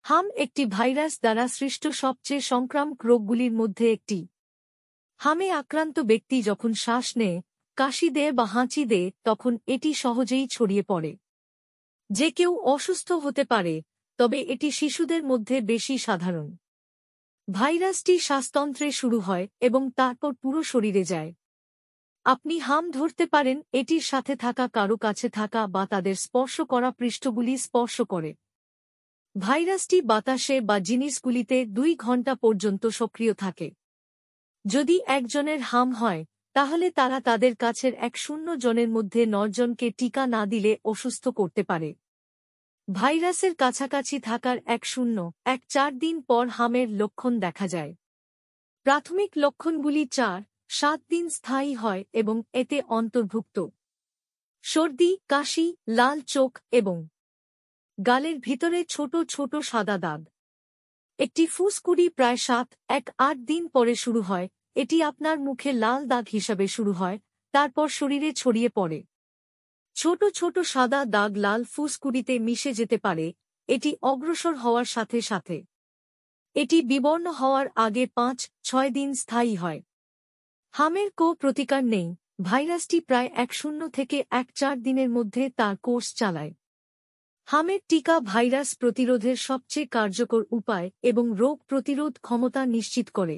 হাম একটি ভাইরাস দ্বারা সৃষ্ট সবচেয়ে সংক্রামক রোগগুলির মধ্যে একটি। হামে আক্রান্ত ব্যক্তি যখন শ্বাস নেয়, কাশি দেয় বা হাঁচি দেয় তখন এটি সহজেই ছড়িয়ে পড়ে। যে কেউ অসুস্থ হতে পারে, তবে এটি শিশুদের মধ্যে বেশি সাধারণ। ভাইরাসটি শ্বাসতন্ত্রে শুরু হয় এবং তারপর পুরো শরীরে যায়। আপনি হাম ধরতে পারেন এটির সাথে থাকা কারো কাছে থাকা বা তাদের স্পর্শ করা পৃষ্ঠগুলি স্পর্শ করে। ভাইরাসটি বাতাসে বা জিনিসগুলিতে 2 ঘন্টা পর্যন্ত সক্রিয় থাকে। যদি একজনের হাম হয়, তাহলে তারা তাদের কাছের 100 জনের মধ্যে 9 জনকে টিকা না দিলে অসুস্থ করতে পারে। ভাইরাসের কাছাকাছি থাকার 1-4 দিন পর হামের লক্ষণ দেখা যায়। প্রাথমিক লক্ষণগুলি 4-7 দিন স্থায়ী হয় এবং এতে অন্তর্ভুক্ত সর্দি, কাশি, লাল চোখ এবং গালের ভিতরে ছোট ছোট সাদা দাগ। একটি ফুসকুড়ি প্রায় 7-8 দিন পরে শুরু হয়। এটি আপনার মুখে লাল দাগ হিসাবে শুরু হয়, তারপর শরীরে ছড়িয়ে পড়ে। ছোট ছোট সাদা দাগ লাল ফুসকুড়িতে মিশে যেতে পারে। এটি অগ্রসর হওয়ার সাথে সাথে এটি বিবর্ণ হওয়ার আগে 5-6 দিন স্থায়ী হয়। হামের প্রতিকার নেই। ভাইরাসটি প্রায় 10 থেকে 14 দিনের মধ্যে তার কোর্স চালায়। হামের টিকা ভাইরাস প্রতিরোধের সবচেয়ে কার্যকর উপায় এবং রোগ প্রতিরোধ ক্ষমতা নিশ্চিত করে।